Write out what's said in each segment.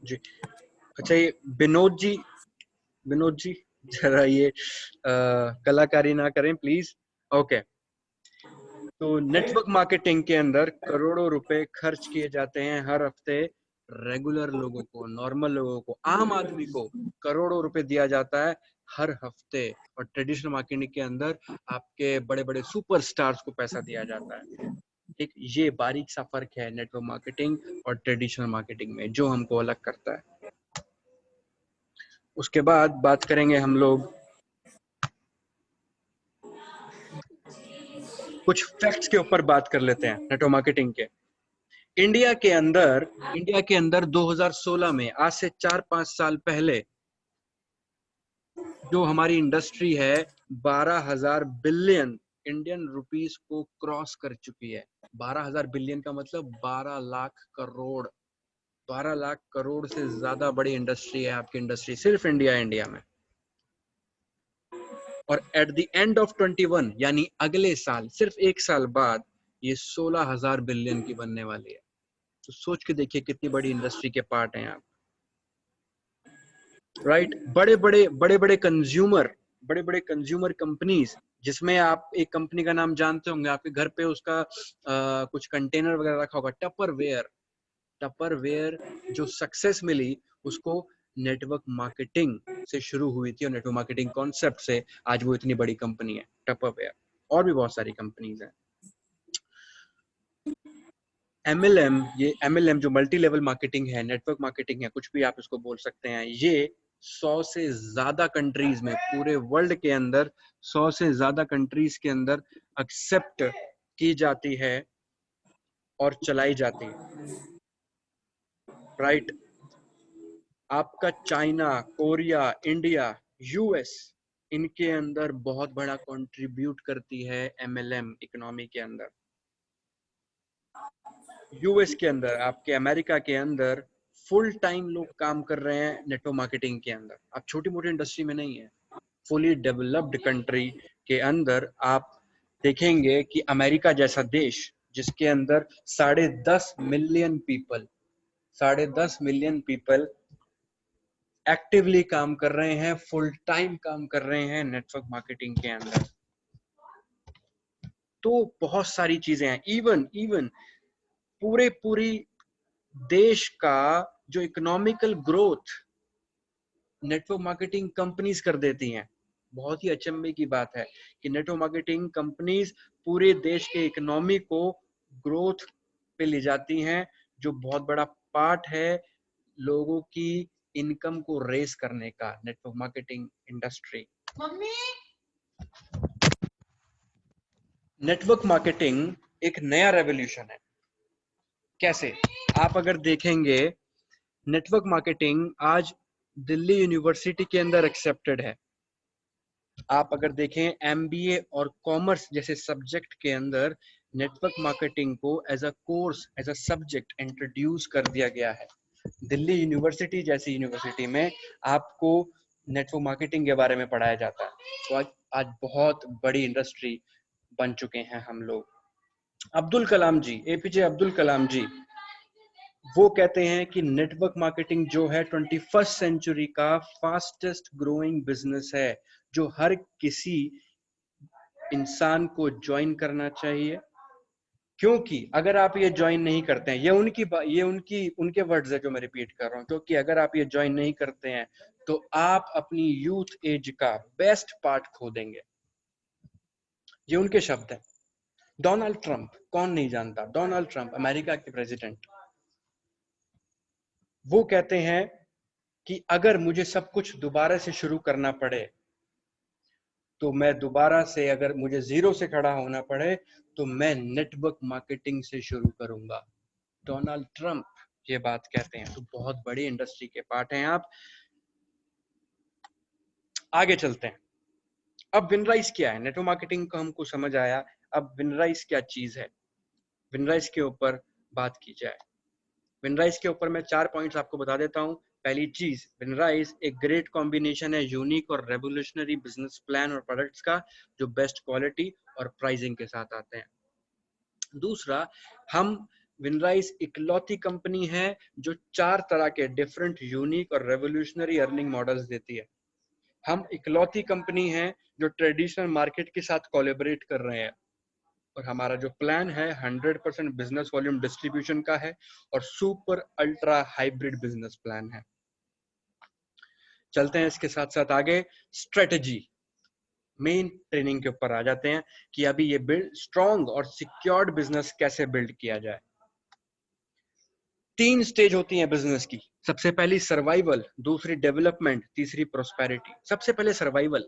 जी। अच्छा, ये विनोद जी जरा ये कलाकारी ना करें प्लीज। ओके। तो नेटवर्क मार्केटिंग के अंदर करोड़ों रुपए खर्च किए जाते हैं हर हफ्ते। रेगुलर लोगों को, नॉर्मल लोगों को, आम आदमी को करोड़ों रुपए दिया जाता है हर हफ्ते। और ट्रेडिशनल मार्केटिंग के अंदर आपके बड़े बड़े सुपरस्टार्स को पैसा दिया जाता है। ठीक, ये बारीक सा फर्क है नेटवर्क मार्केटिंग और ट्रेडिशनल मार्केटिंग में, जो हमको अलग करता है। उसके बाद बात करेंगे हम लोग कुछ फैक्ट्स के ऊपर बात कर लेते हैं नेटवर्क मार्केटिंग के। इंडिया के अंदर 2016 में, आज से 4-5 साल पहले, जो हमारी इंडस्ट्री है 12,000 बिलियन इंडियन रुपीस को क्रॉस कर चुकी है। 12,000 बिलियन का मतलब 12 लाख करोड़। 12 लाख करोड़ से ज्यादा बड़ी इंडस्ट्री है आपकी इंडस्ट्री, सिर्फ इंडिया में। और एट द एंड ऑफ 21, यानी अगले साल, सिर्फ एक साल बाद, ये 16,000 बिलियन की बनने वाली है। तो सोच के देखिए कितनी बड़ी इंडस्ट्री के पार्ट हैं आप। राइट। बड़े बड़े कंज्यूमर कंपनीज, जिसमें आप एक कंपनी का नाम जानते होंगे, आपके घर पे उसका कुछ कंटेनर वगैरह रखा होगा, टपरवेयर जो सक्सेस मिली उसको नेटवर्क मार्केटिंग से शुरू हुई थी, और नेटवर्क मार्केटिंग कॉन्सेप्ट से आज वो इतनी बड़ी कंपनी है टपरवेयर। और भी बहुत सारी कंपनीज हैं। एमएलएम जो मल्टी लेवल मार्केटिंग है, नेटवर्क मार्केटिंग है, कुछ भी आप इसको बोल सकते हैं, ये 100 से ज्यादा कंट्रीज में, पूरे वर्ल्ड के अंदर 100 से ज्यादा कंट्रीज के अंदर एक्सेप्ट की जाती है और चलाई जाती है। राइट। आपका चाइना, कोरिया, इंडिया, यूएस, इनके अंदर बहुत बड़ा कंट्रीब्यूट करती है एमएलएम इकोनॉमी के अंदर। यूएस के अंदर, आपके अमेरिका के अंदर फुल टाइम लोग काम कर रहे हैं नेटवर्क मार्केटिंग के अंदर। आप छोटी मोटी इंडस्ट्री में नहीं है, फुली डेवलप्ड कंट्री के अंदर आप देखेंगे कि अमेरिका जैसा देश, जिसके अंदर 10.5 मिलियन पीपल एक्टिवली काम कर रहे हैं, फुल टाइम काम कर रहे हैं नेटवर्क मार्केटिंग के अंदर। तो बहुत सारी चीजें हैं। इवन पूरी देश का जो economical growth network marketing companies कर देती हैं। बहुत ही अचंभे की बात है कि नेटवर्क मार्केटिंग कंपनीज पूरे देश के इकोनॉमी को ग्रोथ पे ले जाती हैं, जो बहुत बड़ा पार्ट है लोगों की इनकम को रेस करने का, network marketing industry. Network marketing एक नया रेवोल्यूशन है। कैसे? आप अगर देखेंगे, नेटवर्क मार्केटिंग आज दिल्ली यूनिवर्सिटी के अंदर एक्सेप्टेड है। आप अगर देखें एमबीए और कॉमर्स जैसे सब्जेक्ट के अंदर नेटवर्क मार्केटिंग को as a course, as a subject introduce कर दिया गया है। दिल्ली यूनिवर्सिटी जैसी यूनिवर्सिटी में आपको नेटवर्क मार्केटिंग के बारे में पढ़ाया जाता है। तो आज बहुत बड़ी इंडस्ट्री बन चुके हैं हम लोग। अब्दुल कलाम जी, एपीजे अब्दुल कलाम जी, वो कहते हैं कि नेटवर्क मार्केटिंग जो है 21st सेंचुरी का फास्टेस्ट ग्रोइंग बिजनेस है, जो हर किसी इंसान को ज्वाइन करना चाहिए। क्योंकि अगर आप ये ज्वाइन नहीं करते हैं, ये उनके वर्ड्स है जो मैं रिपीट कर रहा हूं, क्योंकि अगर आप ये ज्वाइन नहीं करते हैं तो आप अपनी यूथ एज का बेस्ट पार्ट खो देंगे। ये उनके शब्द हैं। डोनाल्ड ट्रंप, कौन नहीं जानता डोनाल्ड ट्रंप, अमेरिका के प्रेसिडेंट, वो कहते हैं कि अगर मुझे सब कुछ दोबारा से शुरू करना पड़े, तो मैं दोबारा से, अगर मुझे जीरो से खड़ा होना पड़े, तो मैं नेटवर्क मार्केटिंग से शुरू करूंगा। डोनाल्ड ट्रंप ये बात कहते हैं। तो बहुत बड़ी इंडस्ट्री के पार्ट हैं आप। आगे चलते हैं। अब विनराइज क्या है? नेटवर्क मार्केटिंग को हमको समझ आया, अब विनराइज क्या चीज है, विनराइज के ऊपर बात की जाए। विनराइज के ऊपर मैं 4 पॉइंट्स आपको बता देता हूं। पहली चीज, विनराइज एक ग्रेट कॉम्बिनेशन है यूनिक और रेवोल्यूशनरी बिजनेस प्लान और प्रोडक्ट्स का, जो बेस्ट क्वालिटी और प्राइसिंग के साथ आते हैं। दूसरा, हम विनराइज इकलौती कंपनी है जो 4 तरह के डिफरेंट यूनिक और रेवोल्यूशनरी अर्निंग मॉडल्स देती है। हम इकलौती कंपनी है जो ट्रेडिशनल मार्केट के साथ कोलैबोरेट कर रहे हैं, और हमारा जो प्लान है 100% बिजनेस वॉल्यूम डिस्ट्रीब्यूशन का है और super ultra hybrid business plan है। चलते हैं इसके साथ साथ आगे, स्ट्रेटजी मेन ट्रेनिंग के ऊपर आ जाते हैं कि अभी ये बिल्ड स्ट्रॉन्ग और सिक्योर्ड बिजनेस कैसे बिल्ड किया जाए। 3 स्टेज होती है बिजनेस की। सबसे पहली सर्वाइवल, दूसरी डेवलपमेंट, तीसरी प्रोस्पेरिटी। सबसे पहले सर्वाइवल,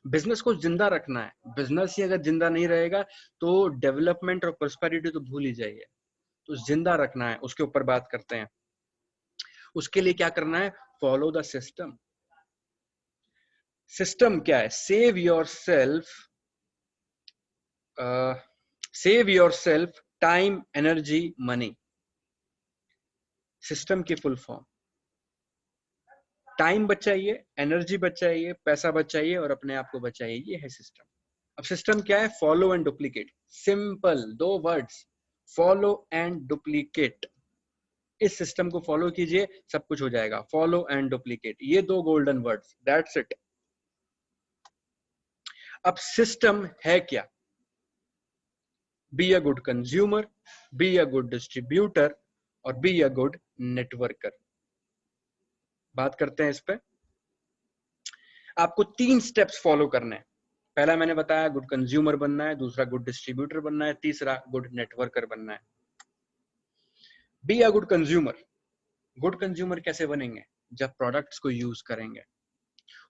बिजनेस को जिंदा रखना है। बिजनेस ही अगर जिंदा नहीं रहेगा तो डेवलपमेंट और प्रोस्पेरिटी तो भूल ही जाइए। तो जिंदा रखना है, उसके ऊपर बात करते हैं। उसके लिए क्या करना है? Follow the system. सिस्टम क्या है? Save your self time, energy, money. System की फुल फॉर्म, टाइम बचाइए, एनर्जी बचाइए, पैसा बचाइए और अपने आप को बचाइए, ये है सिस्टम। अब सिस्टम क्या है? Follow and duplicate. Simple 2 words, follow and duplicate. इस सिस्टम को फॉलो कीजिए, सब कुछ हो जाएगा। फॉलो एंड डुप्लीकेट, ये 2 गोल्डन वर्ड्स, दैट्स इट। अब सिस्टम है क्या? B a good consumer, B a good distributor और बी अ गुड नेटवर्कर। बात करते हैं इस पे। आपको 3 स्टेप्स फॉलो करने हैं। पहला मैंने बताया गुड कंज्यूमर बनना है, दूसरा गुड डिस्ट्रीब्यूटर बनना है, तीसरा गुड नेटवर्कर बनना है। B a good consumer. Good consumer कैसे बनेंगे? जब प्रोडक्ट्स को यूज करेंगे,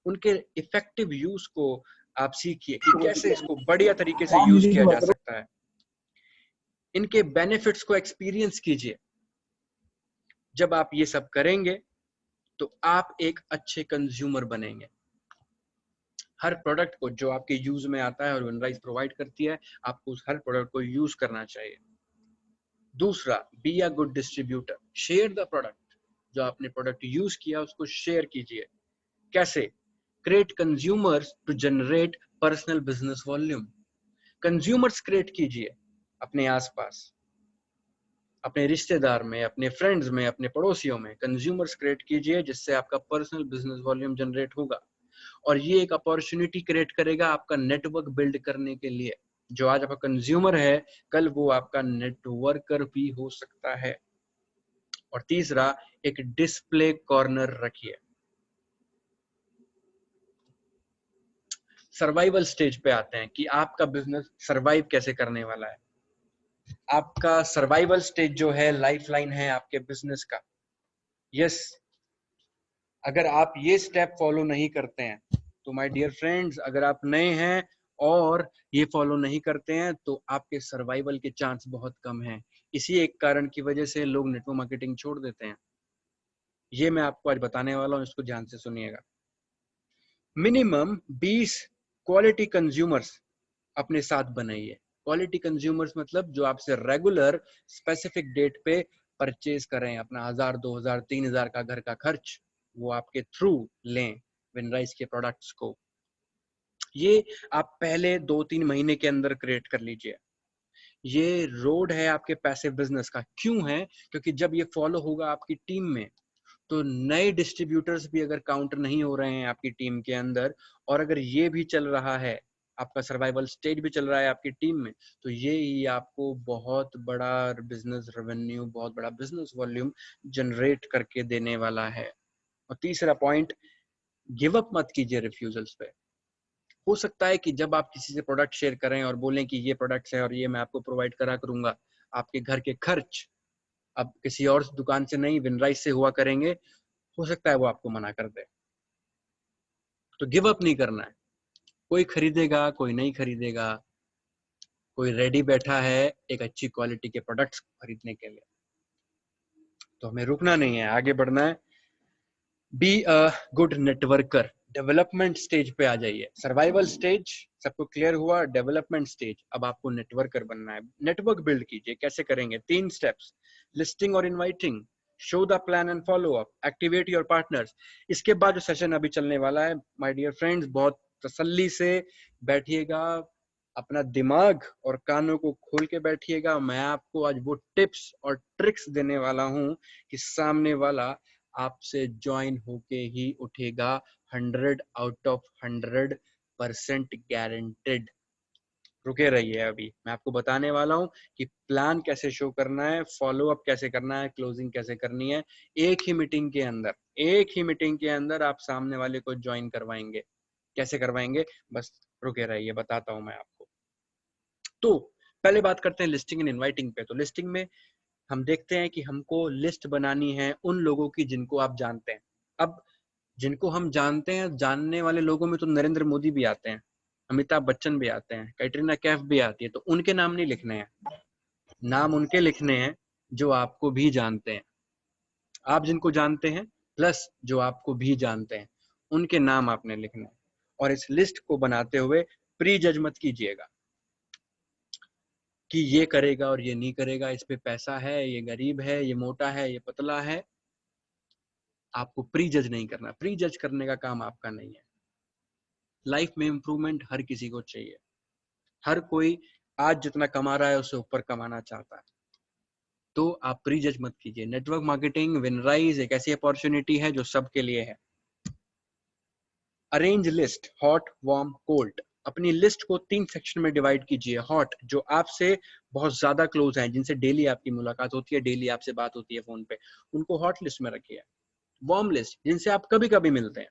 उनके इफेक्टिव यूज को आप सीखिए कि कैसे इसको बढ़िया तरीके से यूज किया जा सकता है। इनके बेनिफिट्स को एक्सपीरियंस कीजिए। जब आप ये सब करेंगे तो आप एक अच्छे कंज्यूमर बनेंगे। हर प्रोडक्ट को जो आपके यूज में आता है और विनराइज प्रोवाइड करती है, आपको उस हर प्रोडक्ट को यूज करना चाहिए। दूसरा, be a good distributor. Share the product. जो आपने प्रोडक्ट यूज किया उसको शेयर कीजिए। कैसे? Create consumers to generate personal business volume. Consumers create कीजिए अपने आसपास, अपने रिश्तेदार में, अपने फ्रेंड्स में, अपने पड़ोसियों में। कंज्यूमर्स क्रिएट कीजिए जिससे आपका पर्सनल बिजनेस वॉल्यूम जनरेट होगा, और ये एक अपॉर्चुनिटी क्रिएट करेगा आपका नेटवर्क बिल्ड करने के लिए। जो आज आपका कंज्यूमर है, कल वो आपका नेटवर्कर भी हो सकता है। और तीसरा, एक डिस्प्ले कॉर्नर रखिए। सर्वाइवल स्टेज पे आते हैं कि आपका बिजनेस सर्वाइव कैसे करने वाला है। आपका सर्वाइवल स्टेज जो है, लाइफलाइन है आपके बिजनेस का। यस, अगर आप ये स्टेप फॉलो नहीं करते हैं तो माय डियर फ्रेंड्स, अगर आप नए हैं और ये फॉलो नहीं करते हैं तो आपके सर्वाइवल के चांस बहुत कम हैं। इसी एक कारण की वजह से लोग नेटवर्क मार्केटिंग छोड़ देते हैं। ये मैं आपको आज बताने वाला हूं, इसको ध्यान से सुनिएगा। मिनिमम 20 क्वालिटी कंज्यूमर्स अपने साथ बनाइए। क्वालिटी कंज्यूमर्स मतलब जो आपसे रेगुलर स्पेसिफिक डेट पे परचेज करें, अपना 1000, 2000, 3000 का घर का खर्च वो आपके थ्रू लें विनराइज के प्रोडक्ट्स को। ये आप पहले 2-3 महीने के अंदर क्रिएट कर लीजिए। ये रोड है आपके पैसिव बिजनेस का। क्यों है? क्योंकि जब ये फॉलो होगा आपकी टीम में, तो नए डिस्ट्रीब्यूटर्स भी अगर काउंटर नहीं हो रहे हैं आपकी टीम के अंदर, और अगर ये भी चल रहा है, आपका सर्वाइवल स्टेज भी चल रहा है आपकी टीम में, तो ये ही आपको बहुत बड़ा बिजनेस रेवेन्यू, बहुत बड़ा बिजनेस वॉल्यूम जनरेट करके देने वाला है। और तीसरा पॉइंट, गिव अप मत कीजिए रिफ्यूजल्स पे। हो सकता है कि जब आप किसी से प्रोडक्ट शेयर करें और बोलें कि ये प्रोडक्ट्स है और ये मैं आपको प्रोवाइड करा करूंगा, आपके घर के खर्च अब किसी और दुकान से नहीं, विनराइज से हुआ करेंगे, हो सकता है वो आपको मना कर दे। तो गिव अप नहीं करना है। कोई खरीदेगा, कोई नहीं खरीदेगा, कोई रेडी बैठा है एक अच्छी क्वालिटी के प्रोडक्ट्स खरीदने के लिए। तो हमें रुकना नहीं है, आगे बढ़ना है। B a good networker. Development stage पे आ जाइए। सर्वाइवल स्टेज सबको क्लियर हुआ, डेवलपमेंट स्टेज, अब आपको नेटवर्कर बनना है। नेटवर्क बिल्ड कीजिए। कैसे करेंगे? 3 स्टेप्स, लिस्टिंग और inviting, show the plan and follow up, activate your partners. इसके बाद जो सेशन अभी चलने वाला है माय डियर फ्रेंड्स, बहुत तसल्ली से बैठिएगा, अपना दिमाग और कानों को खोल के बैठिएगा। मैं आपको आज वो टिप्स और ट्रिक्स देने वाला हूं कि सामने वाला आपसे ज्वाइन होके ही उठेगा। 100 आउट ऑफ 100% गारंटेड। रुके रहिए, अभी मैं आपको बताने वाला हूं कि प्लान कैसे शो करना है, फॉलो अप कैसे करना है, क्लोजिंग कैसे करनी है। एक ही मीटिंग के अंदर आप सामने वाले को ज्वाइन करवाएंगे। कैसे करवाएंगे, बस रुके रहिए, बताता हूं मैं आपको। तो पहले बात करते हैं लिस्टिंग एंड इनवाइटिंग पे। तो लिस्टिंग में हम देखते हैं कि हमको लिस्ट बनानी है उन लोगों की जिनको आप जानते हैं। अब जिनको हम जानते हैं, जानने वाले लोगों में तो नरेंद्र मोदी भी आते हैं, अमिताभ बच्चन भी आते हैं, कैटरीना कैफ भी आती है। तो उनके नाम नहीं लिखने हैं, नाम उनके लिखने हैं जो आपको भी जानते हैं। आप जिनको जानते हैं प्लस जो आपको भी जानते हैं, उनके नाम आपने लिखने हैं। और इस लिस्ट को बनाते हुए प्री जज मत कीजिएगा कि ये करेगा और ये नहीं करेगा, इस पे पैसा है, ये गरीब है, ये मोटा है, ये पतला है। आपको प्री जज नहीं करना, प्री जज करने का काम आपका नहीं है। लाइफ में इंप्रूवमेंट हर किसी को चाहिए, हर कोई आज जितना कमा रहा है उससे ऊपर कमाना चाहता है। तो आप प्री जज मत कीजिए। नेटवर्क मार्केटिंग विनराइज एक ऐसी अपॉर्चुनिटी है जो सबके लिए है। Arrange list, hot, warm, cold. अपनी लिस्ट को 3 सेक्शन में डिवाइड कीजिए। हॉट, जो आपसे बहुत ज्यादा क्लोज हैं, जिनसे डेली आपकी मुलाकात होती है, डेली आपसे बात होती है फोन पे, उनको हॉट लिस्ट में रखिए। वार्म लिस्ट, जिनसे आप कभी कभी मिलते हैं,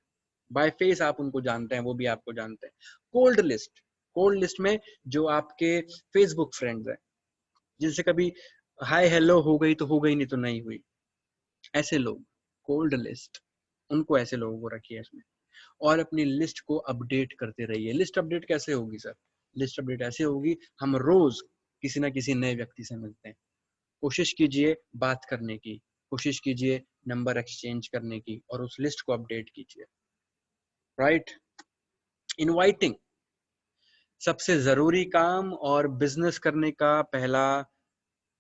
बाय फेस आप उनको जानते हैं, वो भी आपको जानते हैं। कोल्ड लिस्ट, कोल्ड लिस्ट में जो आपके फेसबुक फ्रेंड्स हैं, जिनसे कभी हाय हेलो हो गई तो हो गई, नहीं तो नहीं हुई, ऐसे लोग, कोल्ड लिस्ट, उनको ऐसे लोगों को रखिए इसमें। और अपनी लिस्ट को अपडेट करते रहिए। लिस्ट अपडेट कैसे होगी सर? लिस्ट अपडेट ऐसे होगी, हम रोज किसी ना किसी नए व्यक्ति से मिलते हैं, कोशिश कीजिए बात करने की, कोशिश कीजिए नंबर एक्सचेंज करने की, और उस लिस्ट को अपडेट कीजिए। राइट। इनवाइटिंग सबसे जरूरी काम और बिजनेस करने का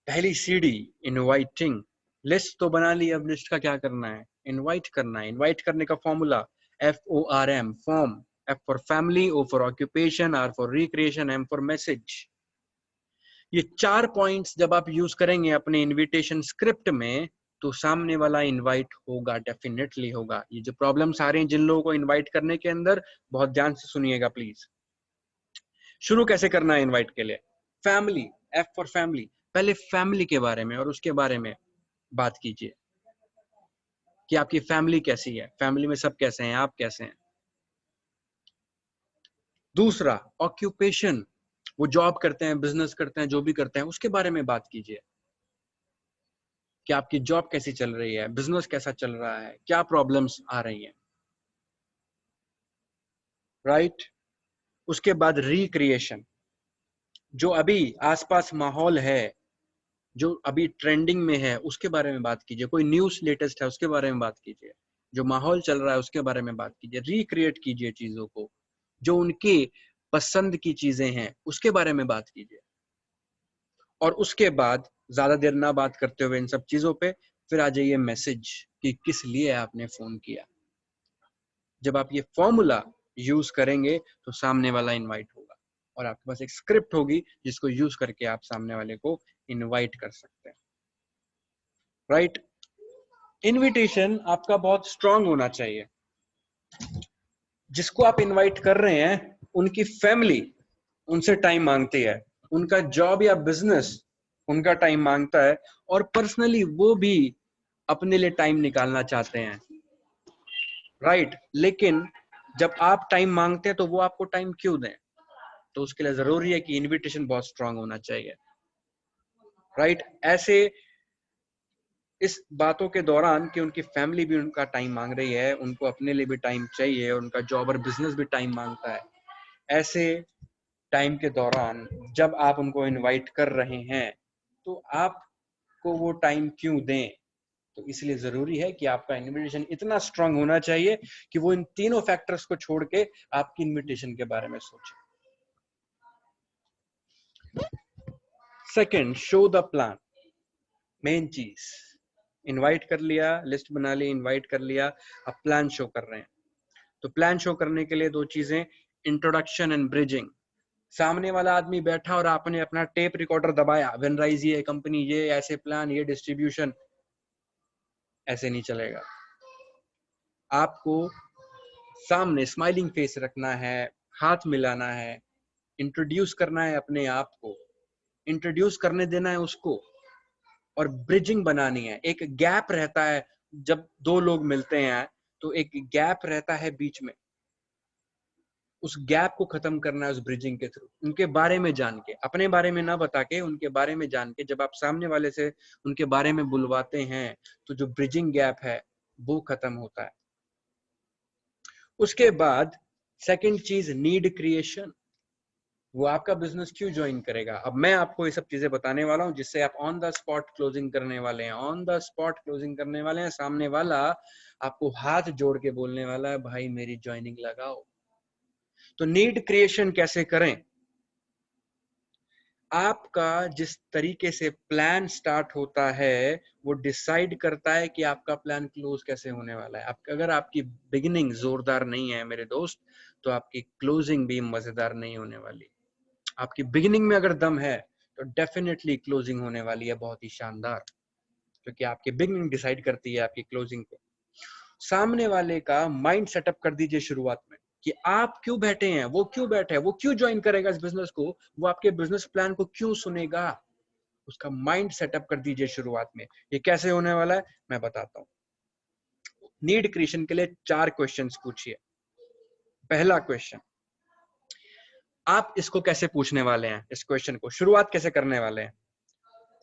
पहली सीढ़ी इनवाइटिंग। लिस्ट तो बना ली, अब लिस्ट का क्या करना है? इनवाइट करना है। इनवाइट करने का formula FORM, form, F for family, O for occupation, R for recreation, M for message. ये 4 पॉइंट्स जब आप यूज करेंगे अपने इनविटेशन स्क्रिप्ट में, तो सामने वाला इनवाइट होगा, डेफिनेटली होगा। ये जो प्रॉब्लम्स आ रही हैं जिन लोगों को इनवाइट करने के अंदर, बहुत ध्यान से सुनिएगा प्लीज। शुरू कैसे करना है इनवाइट के लिए? Family, F for family. पहले फैमिली के बारे में और उसके बारे में बात कीजिए कि आपकी फैमिली कैसी है, फैमिली में सब कैसे हैं, आप कैसे हैं। दूसरा, ऑक्यूपेशन, वो जॉब करते हैं, बिजनेस करते हैं, जो भी करते हैं, उसके बारे में बात कीजिए कि आपकी जॉब कैसी चल रही है, बिजनेस कैसा चल रहा है, क्या प्रॉब्लम्स आ रही हैं। राइट। उसके बाद रिक्रिएशन, जो अभी आसपास माहौल है, जो अभी ट्रेंडिंग में है, उसके बारे में बात कीजिए। कोई न्यूज़ लेटेस्ट है उसके बारे में बात कीजिए, जो माहौल चल रहा है उसके बारे में बात कीजिए। रिक्रिएट कीजिए चीजों को, जो उनकी पसंद की चीजें हैं उसके बारे में बात कीजिए। और उसके बाद ज्यादा देर ना बात करते हुए इन सब चीजों पे, फिर आ जाइए मैसेज कि किस लिए आपने फोन किया। जब आप ये फॉर्मूला यूज करेंगे तो सामने वाला इनवाइट होगा, और आपके पास एक स्क्रिप्ट होगी जिसको यूज करके आप सामने वाले को इनवाइट कर सकते हैं। राइट। इनविटेशन आपका बहुत स्ट्रांग होना चाहिए। जिसको आप इनवाइट कर रहे हैं उनकी फैमिली उनसे टाइम मांगती है, उनका जॉब या बिजनेस उनका टाइम मांगता है, और पर्सनली वो भी अपने लिए टाइम निकालना चाहते हैं। राइट। लेकिन जब आप टाइम मांगते हैं तो वो आपको टाइम क्यों दें? तो उसके लिए जरूरी है कि इनविटेशन बहुत स्ट्रांग होना चाहिए। राइट। ऐसे इस बातों के दौरान कि उनकी फैमिली भी उनका टाइम मांग रही है, उनको अपने लिए भी टाइम चाहिए, उनका जॉब और बिजनेस भी टाइम मांगता है, ऐसे टाइम के दौरान जब आप उनको इनवाइट कर रहे हैं तो आपको वो टाइम क्यों दें? तो इसलिए जरूरी है कि आपका इनविटेशन इतना स्ट्रांग होना चाहिए कि वो इन तीनों फैक्टर्स को छोड़ के आपकी इनविटेशन के बारे में सोचे। Second, show the plan. Main चीज, इनवाइट कर लिया, लिस्ट बना ली, इनवाइट कर लिया, अब प्लान शो कर रहे हैं। तो प्लान शो करने के लिए 2 चीजें, इंट्रोडक्शन एंड ब्रिजिंग। सामने वाला आदमी बैठा और आपने अपना टेप रिकॉर्डर दबाया, वेनराइज ये कंपनी, ये ऐसे प्लान, ये डिस्ट्रीब्यूशन, ऐसे नहीं चलेगा। आपको सामने स्माइलिंग फेस रखना है, हाथ मिलाना है, इंट्रोड्यूस करना है अपने आप को, इंट्रोड्यूस करने देना है उसको, और ब्रिजिंग बनानी है। एक गैप रहता है जब दो लोग मिलते हैं, तो एक गैप रहता है बीच में, उस गैप को खत्म करना है उस ब्रिजिंग के थ्रू, उनके बारे में जान के, अपने बारे में ना बता के उनके बारे में जान के, जब आप सामने वाले से उनके बारे में बुलवाते हैं तो जो ब्रिजिंग गैप है वो खत्म होता है। उसके बाद सेकंड चीज, नीड क्रिएशन। वो आपका बिजनेस क्यों ज्वाइन करेगा? अब मैं आपको ये सब चीजें बताने वाला हूं जिससे आप ऑन द स्पॉट क्लोजिंग करने वाले हैं। ऑन द स्पॉट क्लोजिंग करने वाले हैं, सामने वाला आपको हाथ जोड़ के बोलने वाला है, भाई मेरी ज्वाइनिंग लगाओ। तो नीड क्रिएशन कैसे करें? आपका जिस तरीके से प्लान स्टार्ट होता है वो डिसाइड करता है कि आपका प्लान क्लोज कैसे होने वाला है। अगर आपकी बिगिनिंग जोरदार नहीं है मेरे दोस्त, तो आपकी क्लोजिंग भी मजेदार नहीं होने वाली। आपकी बिगिनिंग में अगर दम है तो डेफिनेटली क्लोजिंग होने वाली है बहुत ही शानदार, क्योंकि आपकी बिगिनिंग डिसाइड करती है आपकी क्लोजिंग को। सामने वाले का माइंड सेटअप कर दीजिए शुरुआत में कि आप क्यों बैठे हैं, वो क्यों बैठे हैं, वो क्यों ज्वाइन करेगा इस बिजनेस को, वो आपके बिजनेस प्लान को क्यों सुनेगा। उसका माइंड सेटअप कर दीजिए शुरुआत में। ये कैसे होने वाला है मैं बताता हूं। नीड क्रिएशन के लिए 4 क्वेश्चंस पूछिए। पहला क्वेश्चन, आप इसको कैसे पूछने वाले हैं, इस क्वेश्चन को शुरुआत कैसे करने वाले हैं?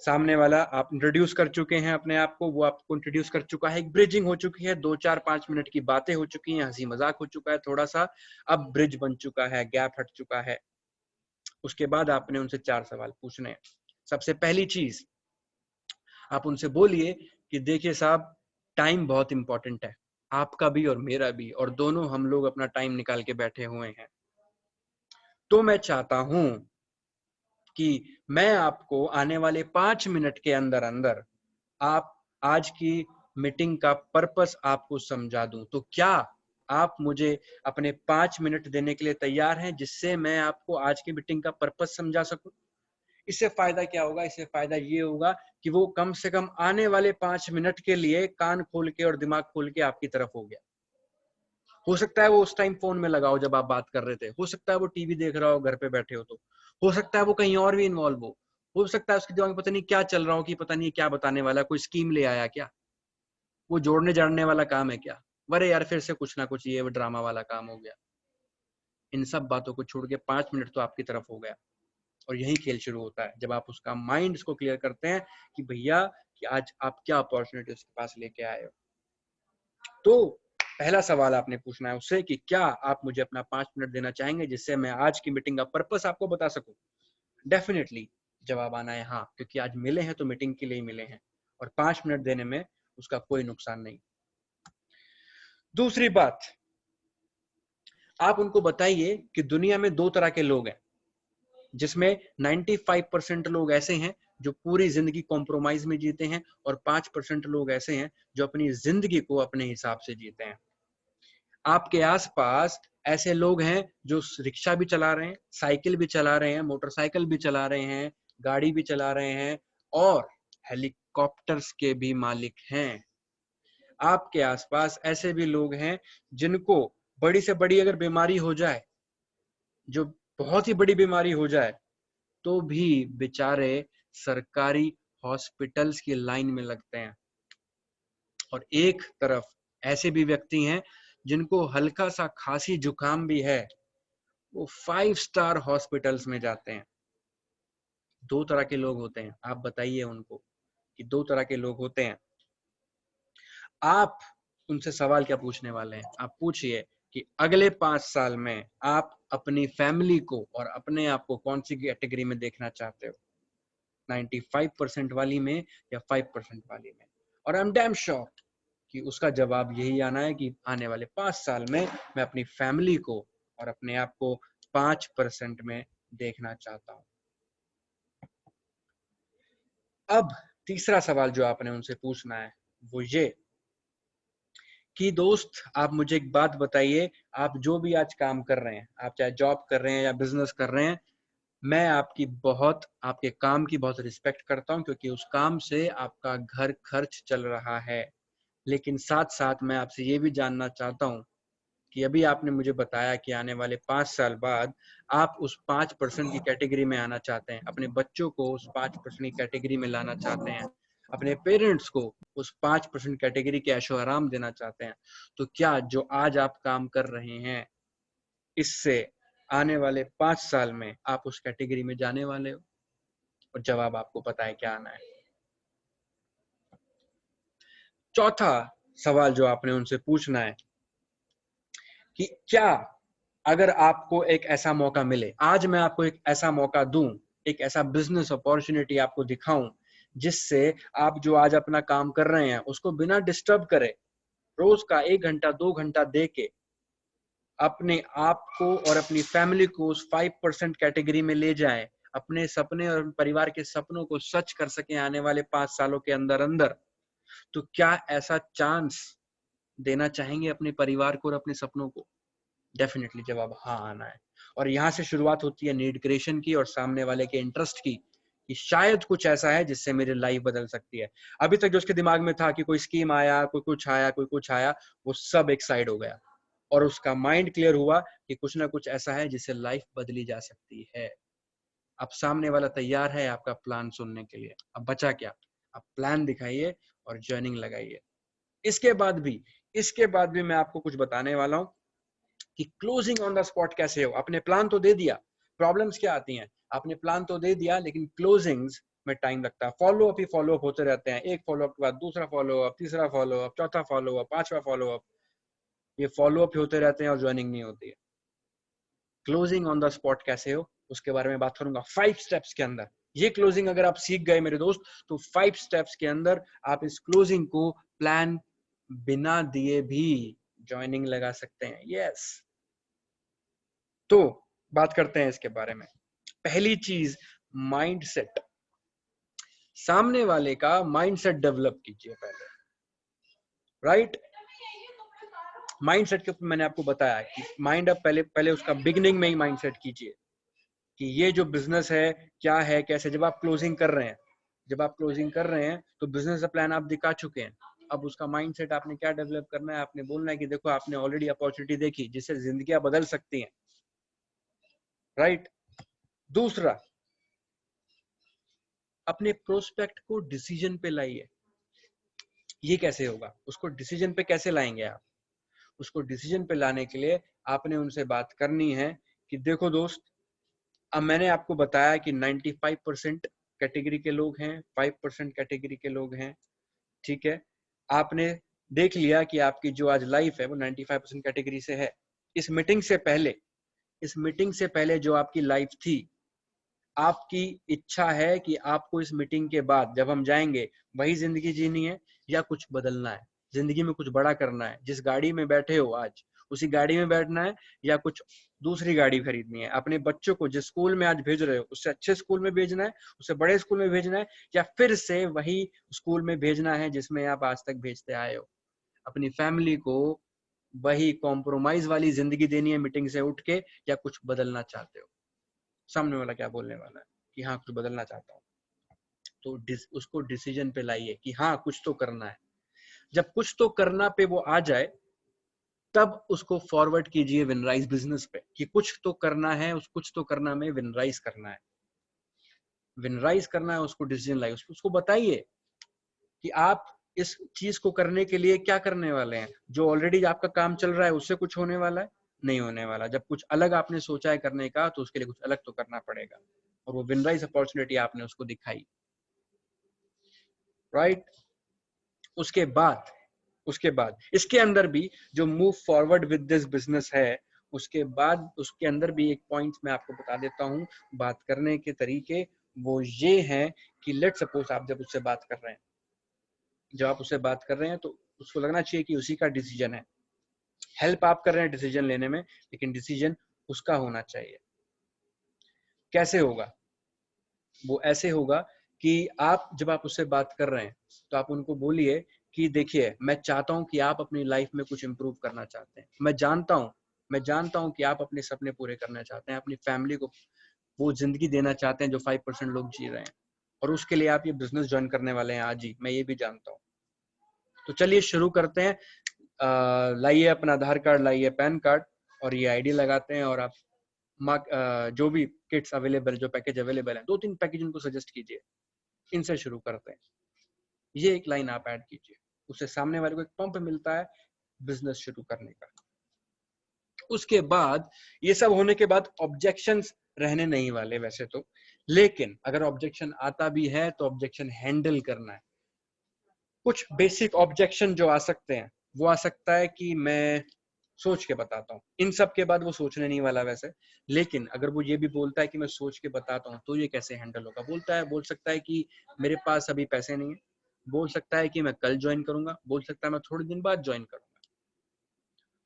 सामने वाला आप इंट्रोड्यूस कर चुके हैं अपने आप को, वो आपको इंट्रोड्यूस कर चुका है, एक ब्रिजिंग हो चुकी है, 2-4-5 मिनट की बातें हो चुकी हैं, हंसी मजाक हो चुका है थोड़ा सा, अब ब्रिज बन चुका है, गैप हट चुका है। उसके बाद आपने उनसे 4 सवाल पूछने हैं। सबसे पहली चीज, आप उनसे बोलिए कि देखिए साहब, टाइम बहुत इंपॉर्टेंट है, आपका भी और मेरा भी, और दोनों हम लोग अपना टाइम निकाल के बैठे हुए हैं। तो मैं चाहता हूं कि मैं आपको आने वाले 5 मिनट के अंदर अंदर आप आज की मीटिंग का पर्पस आपको समझा दूं। तो क्या आप मुझे अपने 5 मिनट देने के लिए तैयार हैं जिससे मैं आपको आज की मीटिंग का पर्पस समझा सकूं? इससे फायदा क्या होगा? इससे फायदा ये होगा कि वो कम से कम आने वाले 5 मिनट के लिए कान खोल के और दिमाग खोल के आपकी तरफ हो गया। हो सकता है वो उस टाइम फोन में लगा हो जब आप बात कर रहे थे, हो सकता है वो टीवी देख रहा हो घर पे बैठे हो, तो हो सकता है वो कहीं और भी इन्वॉल्व हो सकता है उसके दिमाग में पता नहीं क्या चल रहा हो कि पता नहीं क्या बताने वाला, कोई स्कीम ले आया क्या, वो जोड़ने जाड़ने वाला काम है क्या, अरे यार फिर से कुछ ना कुछ ये ड्रामा वाला काम हो गया। इन सब बातों को छोड़ के 5 मिनट तो आपकी तरफ हो गया, और यही खेल शुरू होता है जब आप उसका माइंड इसको क्लियर करते हैं कि भैया कि आज आप क्या अपॉर्चुनिटी उसके पास लेके आए हो। तो पहला सवाल आपने पूछना है उससे कि क्या आप मुझे अपना 5 मिनट देना चाहेंगे जिससे मैं आज की मीटिंग का पर्पस आपको बता सकूं। डेफिनेटली जवाब आना है हाँ, क्योंकि आज मिले हैं तो मीटिंग के लिए ही मिले हैं, और 5 मिनट देने में उसका कोई नुकसान नहीं। दूसरी बात, आप उनको बताइए कि दुनिया में 2 तरह के लोग हैं, जिसमें 95% लोग ऐसे हैं जो पूरी जिंदगी कॉम्प्रोमाइज में जीते हैं, और 5% लोग ऐसे हैं जो अपनी जिंदगी को अपने हिसाब से जीते हैं। आपके आसपास ऐसे लोग हैं जो रिक्शा भी चला रहे हैं, साइकिल भी चला रहे हैं, मोटरसाइकिल भी चला रहे हैं, गाड़ी भी चला रहे हैं, और हेलीकॉप्टर्स के भी मालिक हैं। आपके आसपास ऐसे भी लोग हैं जिनको बड़ी से बड़ी अगर बीमारी हो जाए, जो बहुत ही बड़ी बीमारी हो जाए, तो भी बेचारे सरकारी हॉस्पिटल्स की लाइन में लगते हैं। और एक तरफ ऐसे भी व्यक्ति हैं जिनको हल्का सा खांसी जुकाम भी है, वो 5 स्टार हॉस्पिटल्स में जाते हैं। 2 तरह के लोग होते हैं, आप बताइए उनको कि 2 तरह के लोग होते हैं। आप उनसे सवाल क्या पूछने वाले हैं? आप पूछिए कि अगले 5 साल में आप अपनी फैमिली को और अपने आप को कौन सी कैटेगरी में देखना चाहते हो, 95% वाली में या 5% वाली में? और आई एम डैम श्योर कि उसका जवाब यही आना है कि आने वाले 5 साल में मैं अपनी फैमिली को और अपने आप को 5% में देखना चाहता हूं। अब तीसरा सवाल जो आपने उनसे पूछना है वो ये कि दोस्त आप मुझे एक बात बताइए, आप जो भी आज काम कर रहे हैं, आप चाहे जॉब कर रहे हैं या बिजनेस कर रहे हैं, मैं आपके काम की बहुत रिस्पेक्ट करता हूं, क्योंकि उस काम से आपका घर खर्च चल रहा है। लेकिन साथ साथ मैं आपसे ये भी जानना चाहता हूं कि अभी आपने मुझे बताया कि आने वाले 5 साल बाद आप उस 5% की कैटेगरी में आना चाहते हैं, अपने बच्चों को उस 5% की कैटेगरी में लाना चाहते हैं, अपने पेरेंट्स को उस 5% कैटेगरी के ऐशो आराम देना चाहते हैं। तो क्या जो आज आप काम कर रहे हैं, इससे आने वाले 5 साल में आप उस कैटेगरी में जाने वाले हो? और जवाब आपको पता है क्या आना है। चौथा सवाल जो आपने उनसे पूछना है कि क्या अगर आपको एक ऐसा मौका मिले, आज मैं आपको एक ऐसा मौका दूं, एक ऐसा बिजनेस अपॉर्चुनिटी आपको दिखाऊं, जिससे आप जो आज अपना काम कर रहे हैं उसको बिना डिस्टर्ब करे रोज का 1 घंटा 2 घंटा दे के अपने आप को और अपनी फैमिली को उस 5% कैटेगरी में ले जाएं, अपने सपने और परिवार के सपनों को सच कर सकें आने वाले 5 सालों के अंदर अंदर, तो क्या ऐसा चांस देना चाहेंगे अपने परिवार को और अपने सपनों को? डेफिनेटली जवाब हाँ आना है। और यहाँ से शुरुआत होती है नीड क्रिएशन की और सामने वाले के इंटरेस्ट की, कि शायद कुछ ऐसा है जिससे मेरी लाइफ बदल सकती है। अभी तक जो उसके दिमाग में था कि कोई स्कीम आया, कोई कुछ आया, वो सब एक साइड हो गया और उसका माइंड क्लियर हुआ कि कुछ ना कुछ ऐसा है जिससे लाइफ बदली जा सकती है। अब सामने वाला तैयार है आपका प्लान सुनने के लिए। अब बचा क्या? आप प्लान दिखाइए और जर्निंग लगाइए। इसके बाद भी मैं आपको कुछ बताने वाला हूं कि क्लोजिंग ऑन द स्पॉट कैसे हो। आपने प्लान तो दे दिया, प्रॉब्लम्स क्या आती हैं? आपने प्लान तो दे दिया, लेकिन क्लोजिंग्स में टाइम लगता है। फॉलो अप ही फॉलो अप होते रहते हैं, एक फॉलो अप के बाद दूसरा फॉलो अप, तीसरा फॉलो अप, चौथा फॉलो अप, पांचवा फॉलो अप, ये फॉलो अप होते रहते हैं और ज्वाइनिंग नहीं होती है। क्लोजिंग ऑन द स्पॉट कैसे हो, उसके बारे में बात करूंगा 5 स्टेप्स के अंदर। ये क्लोजिंग अगर आप सीख गए मेरे दोस्त, तो 5 स्टेप्स के अंदर आप इस क्लोजिंग को प्लान बिना दिए भी ज्वाइनिंग लगा सकते हैं। यस, तो बात करते हैं इसके बारे में। पहली चीज, माइंडसेट। सामने वाले का माइंडसेट डेवलप कीजिए पहले, राइट? माइंडसेट के ऊपर मैंने आपको बताया कि माइंड अप पहले उसका बिगिनिंग में ही माइंडसेट कीजिए कि ये जो बिजनेस है क्या है, कैसे। जब आप क्लोजिंग कर रहे हैं तो बिजनेस का प्लान आप दिखा चुके हैं। अब उसका माइंडसेट आपने क्या डेवलप करना है? आपने बोलना है कि देखो, आपने ऑलरेडी अपॉर्चुनिटी देखी जिससे जिंदगियां बदल सकती हैं, राइट? दूसरा, अपने प्रोस्पेक्ट को डिसीजन पे लाइए। ये कैसे होगा? उसको डिसीजन पे कैसे लाएंगे आप? उसको डिसीजन पे लाने के लिए आपने उनसे बात करनी है कि देखो दोस्त, अब मैंने आपको बताया कि 95% कैटेगरी के लोग हैं, 5% कैटेगरी के लोग हैं, ठीक है? आपने देख लिया कि आपकी जो आज लाइफ है वो 95% कैटेगरी से है। इस मीटिंग से पहले जो आपकी लाइफ थी, आपकी इच्छा है कि आपको इस मीटिंग के बाद जब हम जाएंगे वही जिंदगी जीनी है या कुछ बदलना है, जिंदगी में कुछ बड़ा करना है। जिस गाड़ी में बैठे हो आज, उसी गाड़ी में बैठना है या कुछ दूसरी गाड़ी खरीदनी है। अपने बच्चों को जिस स्कूल में आज भेज रहे हो उससे अच्छे स्कूल में भेजना है, उससे बड़े स्कूल में भेजना है, या फिर से वही स्कूल में भेजना है जिसमें आप आज तक भेजते आए हो। अपनी फैमिली को वही कॉम्प्रोमाइज वाली जिंदगी देनी है मीटिंग से उठ के, या कुछ बदलना चाहते हो? सामने वाला क्या बोलने वाला है कि हाँ कुछ बदलना चाहता हूँ, तो उसको डिसीजन पे लाइए कि हाँ कुछ तो करना है। जब कुछ तो करना पे वो आ जाए, तब उसको फॉरवर्ड कीजिए विनराइज बिजनेस पे कि कुछ तो करना है, उस कुछ तो करना में विनराइज करना है। विनराइज करना है, उसको डिसीजन लाइए, उसको बताइए कि आप इस चीज को करने के लिए क्या करने वाले हैं। जो ऑलरेडी आपका काम चल रहा है उससे कुछ होने वाला है? नहीं होने वाला। जब कुछ अलग आपने सोचा है करने का, तो उसके लिए कुछ अलग तो करना पड़ेगा, और वो विनराइज अपॉर्चुनिटी आपने उसको दिखाई, राइट? उसके बाद इसके अंदर भी जो move forward with this business है, उसके बाद उसके अंदर भी एक पॉइंट मैं आपको बता देता हूँ। बात करने के तरीके वो ये हैं कि लेट सपोज आप जब उससे बात कर रहे हैं, तो उसको लगना चाहिए कि उसी का डिसीजन है। हेल्प आप कर रहे हैं डिसीजन लेने में, लेकिन डिसीजन उसका होना चाहिए। कैसे होगा? वो ऐसे होगा कि जब आप उससे बात कर रहे हैं तो आप उनको बोलिए कि देखिए, मैं चाहता हूं कि आप अपनी लाइफ में कुछ इंप्रूव करना चाहते हैं। मैं जानता हूं कि आप अपने सपने पूरे करना चाहते हैं, अपनी फैमिली को वो जिंदगी देना चाहते हैं जो 5% लोग जी रहे हैं, और उसके लिए आप ये बिजनेस ज्वाइन करने वाले हैं आज ही, मैं ये भी जानता हूँ। तो चलिए शुरू करते हैं। लाइए अपना आधार कार्ड, लाइए पैन कार्ड, और ये आईडी लगाते हैं, और आप जो भी किट्स अवेलेबल, जो पैकेज अवेलेबल है, 2-3 पैकेज उनको सजेस्ट कीजिए, इनसे शुरू करते हैं। ये एक लाइन आप ऐड कीजिए, उससे सामने वाले को एक पंप मिलता है बिजनेस शुरू करने का। उसके बाद ये सब होने के बाद ऑब्जेक्शंस रहने नहीं वाले वैसे तो, लेकिन अगर ऑब्जेक्शन आता भी है तो ऑब्जेक्शन हैंडल करना है। कुछ बेसिक ऑब्जेक्शन जो आ सकते हैं, वो आ सकता है कि मैं सोच के बताता हूँ। इन सब के बाद वो सोचने नहीं वाला वैसे, लेकिन अगर वो ये भी बोलता है कि मैं सोच के बताता हूँ, तो ये कैसे हैंडल होगा? बोल सकता है कि मेरे पास अभी पैसे नहीं है, बोल सकता है कि मैं कल ज्वाइन करूंगा, बोल सकता है मैं थोड़े दिन बाद ज्वाइन करूंगा।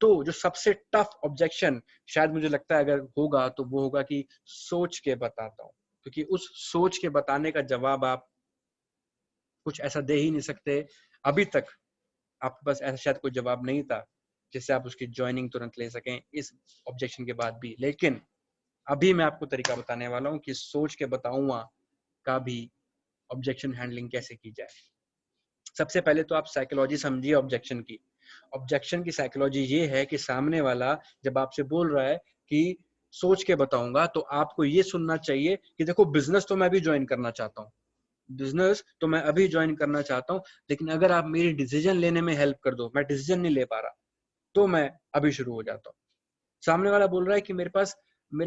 तो जो सबसे टफ ऑब्जेक्शन शायद मुझे लगता है अगर होगा तो वो होगा कि सोच के बताता हूँ, क्योंकि उस सोच के बताने का जवाब आप कुछ ऐसा दे ही नहीं सकते। अभी तक आपके पास ऐसा शायद कोई जवाब नहीं था जिससे आप उसकी ज्वाइनिंग तुरंत ले सकें इस ऑब्जेक्शन के बाद भी। लेकिन अभी मैं आपको तरीका बताने वाला हूँ कि सोच के बताऊंगा का भी ऑब्जेक्शन हैंडलिंग कैसे की जाए। सबसे पहले तो आप साइकोलॉजी समझिए ऑब्जेक्शन की। ऑब्जेक्शन की साइकोलॉजी ये है कि सामने वाला जब आपसे बोल रहा है कि सोच के बताऊंगा, तो आपको ये सुनना चाहिए कि देखो बिजनेस तो मैं भी ज्वाइन करना चाहता हूँ, बिजनेस तो मैं अभी ज्वाइन करना चाहता हूँ, लेकिन अगर आप मेरी डिसीजन लेने में हेल्प कर दो, मैं डिसीजन नहीं ले पा रहा, तो मैं अभी शुरू हो जाता हूँ। सामने वाला बोल रहा है कि मेरे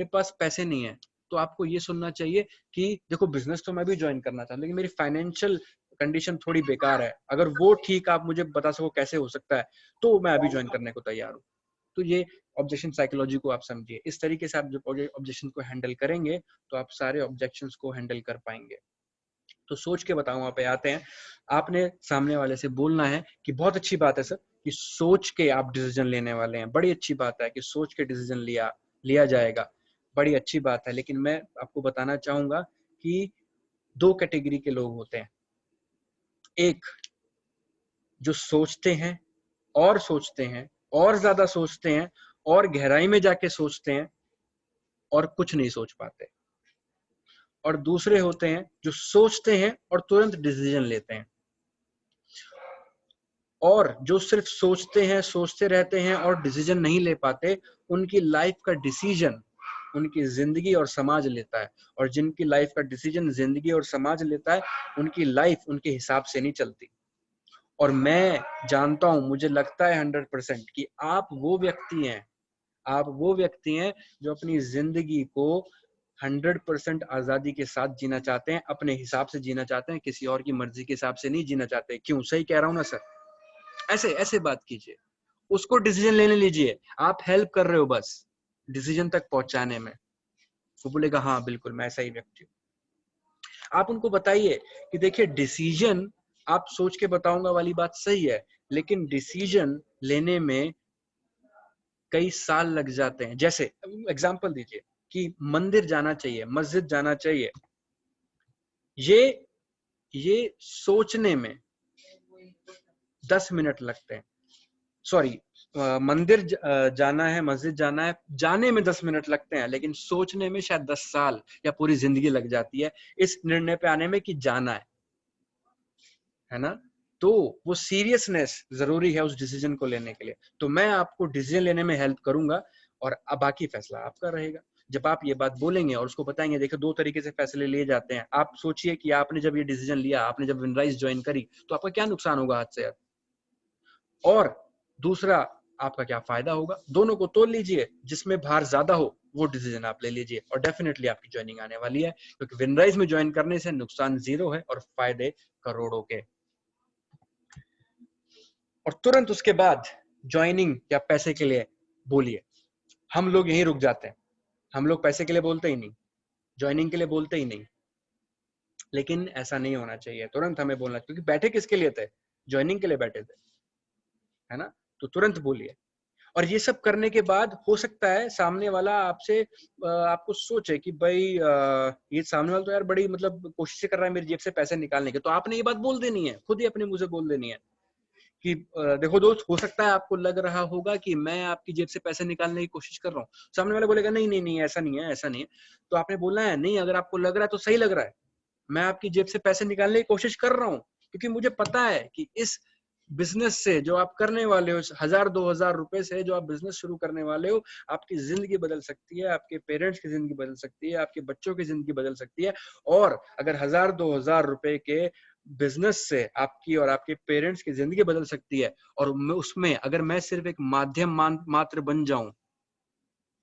पास पैसे नहीं है, तो आपको ये सुनना चाहिए कि देखो बिजनेस तो मैं भी ज्वाइन करना चाहता हूँ, लेकिन मेरी फाइनेंशियल कंडीशन थोड़ी बेकार है, अगर वो ठीक आप मुझे बता सको कैसे हो सकता है, तो मैं अभी ज्वाइन करने को तैयार हूँ। तो ये ऑब्जेक्शन साइकोलॉजी को आप समझिए। इस तरीके से आप जब ऑब्जेक्शन को हैंडल करेंगे तो आप सारे ऑब्जेक्शंस को हैंडल कर पाएंगे। तो सोच के बताऊं, वहां पे आते हैं। आपने सामने वाले से बोलना है कि बहुत अच्छी बात है सर कि सोच के आप डिसीजन लेने वाले हैं, बड़ी अच्छी बात है कि सोच के डिसीजन लिया जाएगा, बड़ी अच्छी बात है। लेकिन मैं आपको बताना चाहूंगा कि 2 कैटेगरी के लोग होते हैं। एक जो सोचते हैं और सोचते हैं और ज्यादा सोचते हैं और गहराई में जाके सोचते हैं और कुछ नहीं सोच पाते, और दूसरे होते हैं जो सोचते हैं और तुरंत डिसीजन लेते हैं। और जो सिर्फ सोचते हैं, सोचते रहते हैं और डिसीजन नहीं ले पाते, उनकी लाइफ का डिसीजन उनकी जिंदगी और समाज लेता है। और जिनकी लाइफ का डिसीजन जिंदगी और समाज लेता है, उनकी लाइफ उनके हिसाब से नहीं चलती। और मैं जानता हूं, मुझे लगता है 100% कि आप वो व्यक्ति हैं जो अपनी जिंदगी को 100% आजादी के साथ जीना चाहते हैं, अपने हिसाब से जीना चाहते हैं, किसी और की मर्जी के हिसाब से नहीं जीना चाहते। क्यों? सही कह रहा हूं ना सर? ऐसे ऐसे बात कीजिए, उसको डिसीजन लेने लीजिए, आप हेल्प कर रहे हो बस डिसीजन तक पहुंचाने में। वो बोलेगा हाँ बिल्कुल मैं ऐसा ही व्यक्ति हूँ। आप उनको बताइए कि देखिए डिसीजन आप सोच के बताऊंगा वाली बात सही है, लेकिन डिसीजन लेने में कई साल लग जाते हैं। जैसे एग्जांपल दीजिए कि मंदिर जाना चाहिए, मस्जिद जाना चाहिए, ये सोचने में 10 मिनट लगते हैं। सॉरी, मंदिर जाना है, मस्जिद जाना है, जाने में 10 मिनट लगते हैं, लेकिन सोचने में शायद 10 साल या पूरी जिंदगी लग जाती है इस निर्णय पे आने में कि जाना है ना? तो वो सीरियसनेस जरूरी है उस डिसीजन को लेने के लिए। तो मैं आपको डिसीजन लेने में हेल्प करूंगा, और अब बाकी फैसला आपका रहेगा। जब आप ये बात बोलेंगे और उसको बताएंगे, देखो 2 तरीके से फैसले लिए जाते हैं। आप सोचिए कि आपने जब ये डिसीजन लिया, आपने जब विनराइज ज्वाइन करी, तो आपका क्या नुकसान होगा हाथ से, और दूसरा आपका क्या फायदा होगा। दोनों को तोल लीजिए, जिसमें भार ज्यादा हो वो डिसीजन आप ले लीजिए, और डेफिनेटली आपकी ज्वाइनिंग आने वाली है, क्योंकि विनराइज में ज्वाइन करने से नुकसान 0 है और फायदे करोड़ों के। और तुरंत उसके बाद ज्वाइनिंग या पैसे के लिए बोलिए। हम लोग यहीं रुक जाते हैं, हम लोग पैसे के लिए बोलते ही नहीं, ज्वाइनिंग के लिए बोलते ही नहीं। लेकिन ऐसा नहीं होना चाहिए, तुरंत हमें बोलना, क्योंकि बैठे किसके लिए थे? ज्वाइनिंग के लिए बैठे थे, है ना? तो तुरंत बोलिए। और ये सब करने के बाद हो सकता है सामने वाला आपसे आपको सोचे कि भाई ये सामने वाला तो यार बड़ी मतलब कोशिश कर रहा है मेरी जेब से पैसे निकालने की। तो आपने ये बात बोल देनी है, खुद ही अपने मुंह से बोल देनी है कि देखो दोस्त, हो सकता है आपको लग रहा होगा कि मैं आपकी जेब से पैसे निकालने की कोशिश कर रहा हूँ। सामने वाला बोलेगा नहीं नहीं नहीं, ऐसा नहीं है, ऐसा नहीं है। तो आपने बोलना है नहीं, अगर आपको लग रहा है तो सही लग रहा है, मैं आपकी जेब से पैसे निकालने की कोशिश कर रहा हूँ, क्योंकि मुझे पता है कि इस बिजनेस से जो आप करने वाले हो, 1000-2000 रुपए से जो आप बिजनेस शुरू करने वाले हो, आपकी जिंदगी बदल सकती है, आपके पेरेंट्स की जिंदगी बदल सकती है, आपके बच्चों की जिंदगी बदल सकती है। और अगर 1000-2000 रुपए के बिजनेस से आपकी और आपके पेरेंट्स की जिंदगी बदल सकती है, और उसमें अगर मैं सिर्फ एक माध्यम मात्र बन जाऊं,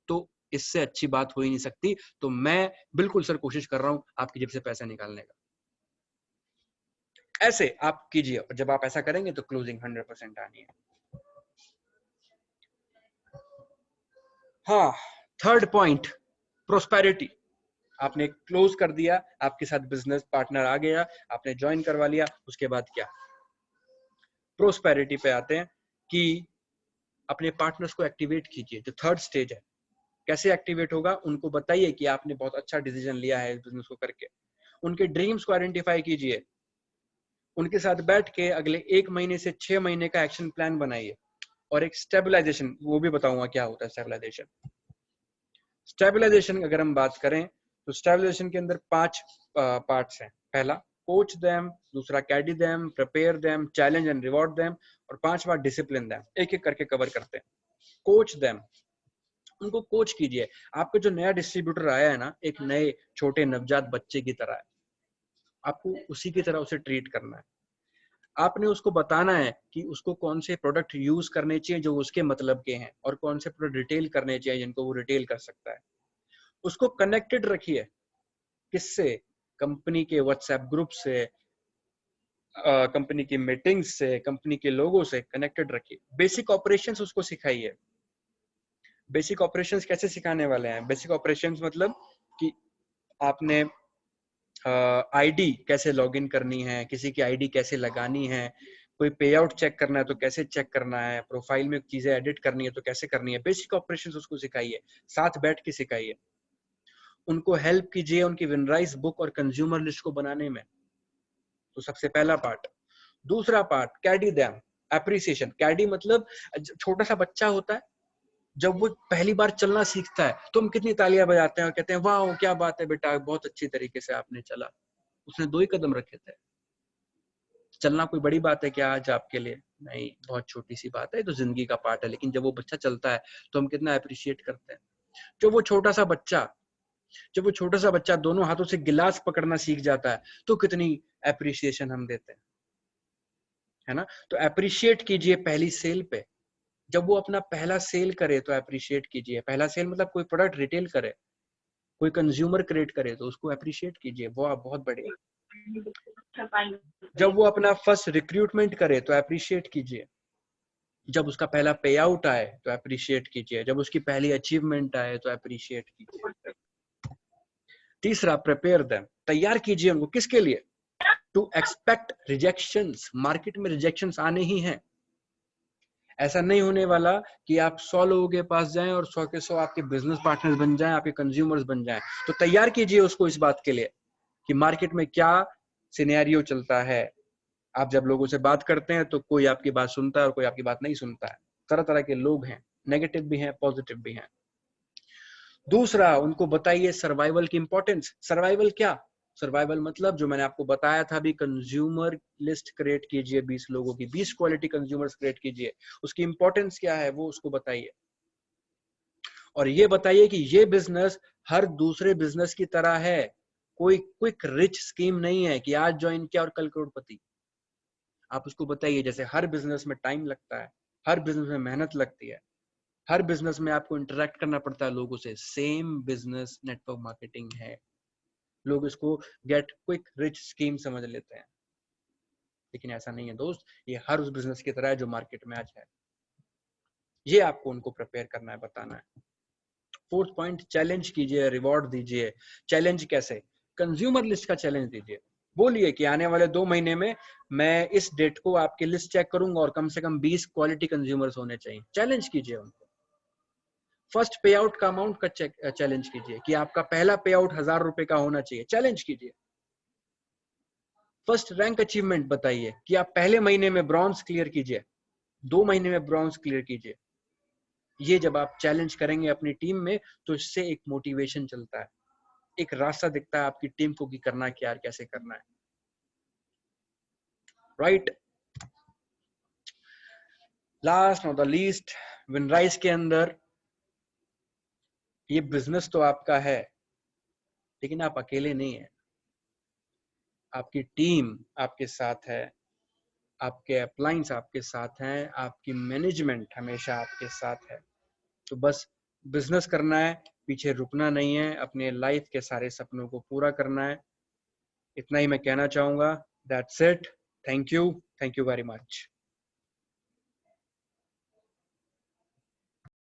तो इससे अच्छी बात हो ही नहीं सकती। तो मैं बिल्कुल सर कोशिश कर रहा हूं आपकी जेब से पैसा निकालने का। ऐसे आप कीजिए, और जब आप ऐसा करेंगे तो क्लोजिंग 100% आनी है। हाँ, थर्ड पॉइंट, प्रोस्पेरिटी। आपने क्लोज कर दिया, आपके साथ बिजनेस पार्टनर आ गया, आपने ज्वाइन करवा लिया, उसके बाद क्या? प्रोस्पेरिटी पे आते हैं कि अपने पार्टनर्स को एक्टिवेट कीजिए, जो थर्ड स्टेज है। कैसे एक्टिवेट होगा? उनको बताइए कि आपने बहुत अच्छा डिसीजन लिया है इस बिजनेस को करके। उनके ड्रीम्स को आइडेंटिफाई कीजिए, उनके साथ बैठ के अगले 1 महीने से 6 महीने का एक्शन प्लान बनाइए, और एक स्टेबलाइजेशन, वो भी बताऊंगा क्या होता है स्टेबलाइजेशन। स्टेबलाइजेशन अगर हम बात करें तो स्टेबलाइजेशन के अंदर 5 पार्ट्स हैं। पहला कोच देम, दूसरा कैडी them, prepare them, challenge and reward them, और 5वां डिसिप्लिन देम। एक एक करके कवर करते हैं। कोच देम, उनको कोच कीजिए। आपका जो नया डिस्ट्रीब्यूटर आया है ना, एक नए छोटे नवजात बच्चे की तरह है, आपको उसी की तरह उसे ट्रीट करना है। आपने उसको बताना है कि उसको कौन से प्रोडक्ट यूज करने चाहिए जो उसके मतलब के हैं, और कौन से प्रोडक्ट रिटेल करने चाहिए जिनको वो रिटेल कर सकता है। उसको कनेक्टेड रखिए, किससे? कंपनी के व्हाट्सएप ग्रुप से, कंपनी की मीटिंग्स से, कंपनी के लोगों से कनेक्टेड रखिए। बेसिक ऑपरेशंस उसको सिखाइए। बेसिक ऑपरेशंस कैसे सिखाने वाले हैं? बेसिक ऑपरेशंस मतलब कि आपने आईडी कैसे लॉगिन करनी है, किसी की आईडी कैसे लगानी है, कोई पे आउट चेक करना है तो कैसे चेक करना है, प्रोफाइल में चीजें एडिट करनी है तो कैसे करनी है। बेसिक ऑपरेशंस उसको सिखाइए, साथ बैठ के सिखाइए। उनको हेल्प कीजिए उनकी विनराइज बुक और कंज्यूमर लिस्ट को बनाने में। तो सबसे पहला पार्ट। दूसरा पार्ट, कैडी देम, एप्रिसिएशन। कैडी मतलब छोटा सा बच्चा होता है, जब वो पहली बार चलना सीखता है तो हम कितनी तालियां बजाते हैं और कहते हैं वाह क्या बात है बेटा, बहुत अच्छी तरीके से आपने चला, उसने 2 ही कदम रखे थे। चलना कोई बड़ी बात है क्या आज आपके लिए? नहीं, बहुत छोटी सी बात है, तो जिंदगी का पार्ट है। लेकिन जब वो बच्चा चलता है तो हम कितना अप्रिशिएट करते हैं। जब वो छोटा सा बच्चा दोनों हाथों से गिलास पकड़ना सीख जाता है तो कितनी अप्रिसिएशन हम देते हैं, है ना? तो अप्रिशिएट कीजिए पहली सेल पे। जब वो अपना पहला सेल करे तो अप्रिशिएट कीजिए। पहला सेल मतलब कोई प्रोडक्ट रिटेल करे, कोई कंज्यूमर क्रिएट करे, तो उसको अप्रिशिएट कीजिए, वाह बहुत बढ़िया। जब वो अपना फर्स्ट रिक्रूटमेंट करे तो अप्रिशिएट कीजिए। जब उसका पहला पे आउट आए तो अप्रिशिएट कीजिए। जब उसकी पहली अचीवमेंट आए तो अप्रिशिएट कीजिए। तीसरा, प्रिपेयर देम, तैयार कीजिए उनको। किसके लिए? To expect rejections. मार्केट में रिजेक्शंस आने ही हैं। ऐसा नहीं होने वाला कि आप 100 लोगों के पास जाएं और 100 के 100 आपके बिजनेस पार्टनर्स बन जाएं, आपके कंज्यूमर्स बन जाएं। तो तैयार कीजिए उसको इस बात के लिए कि मार्केट में क्या सिनेरियो चलता है। आप जब लोगों से बात करते हैं तो कोई आपकी बात सुनता है और कोई आपकी बात नहीं सुनता है। तरह तरह के लोग हैं, नेगेटिव भी हैं, पॉजिटिव भी हैं। दूसरा, उनको बताइए सर्वाइवल की इंपॉर्टेंस। सर्वाइवल क्या? सर्वाइवल मतलब जो मैंने आपको बताया था अभी, कंज्यूमर लिस्ट क्रिएट कीजिए 20 लोगों की, 20 क्वालिटी कंज्यूमर्स क्रिएट कीजिए। उसकी इंपॉर्टेंस क्या है वो उसको बताइए, और ये बताइए कि ये बिजनेस हर दूसरे बिजनेस की तरह है। कोई क्विक रिच स्कीम नहीं है कि आज ज्वाइन किया और कल करोड़पति। आप उसको बताइए जैसे हर बिजनेस में टाइम लगता है, हर बिजनेस में मेहनत लगती है, हर बिजनेस में आपको इंटरेक्ट करना पड़ता है लोगों से, सेम बिजनेस नेटवर्क मार्केटिंग है। लोग इसको गेट क्विक रिच स्कीम समझ लेते हैं, लेकिन ऐसा नहीं है दोस्त। ये हर उस बिजनेस की तरह है जो मार्केट में आज है। ये आपको उनको प्रिपेयर करना है, बताना है। फोर्थ पॉइंट, चैलेंज कीजिए, रिवॉर्ड दीजिए। चैलेंज कैसे? कंज्यूमर लिस्ट का चैलेंज दीजिए। बोलिए कि आने वाले 2 महीने में मैं इस डेट को आपकी लिस्ट चेक करूंगा और कम से कम 20 क्वालिटी कंज्यूमर्स होने चाहिए। चैलेंज कीजिए उनको। फर्स्ट पे आउट का अमाउंट का चैलेंज कीजिए कि आपका पहला पे आउट 1000 रुपए का होना चाहिए। चैलेंज कीजिए। फर्स्ट रैंक अचीवमेंट बताइए कि आप पहले महीने में ब्रॉन्ज क्लियर कीजिए, 2 महीने में ब्रॉन्ज क्लियर कीजिए। ये जब आप चैलेंज करेंगे अपनी टीम में तो इससे एक मोटिवेशन चलता है, एक रास्ता दिखता है आपकी टीम को कि करना क्या है, कैसे करना है, right. Last not the least, विनराइज के अंदर ये बिजनेस तो आपका है, लेकिन आप अकेले नहीं है, आपकी टीम आपके साथ है, आपके अपलाइंस आपके साथ हैं, आपकी मैनेजमेंट हमेशा आपके साथ है। तो बस बिजनेस करना है, पीछे रुकना नहीं है, अपने लाइफ के सारे सपनों को पूरा करना है। इतना ही मैं कहना चाहूंगा। That's it. Thank you very much.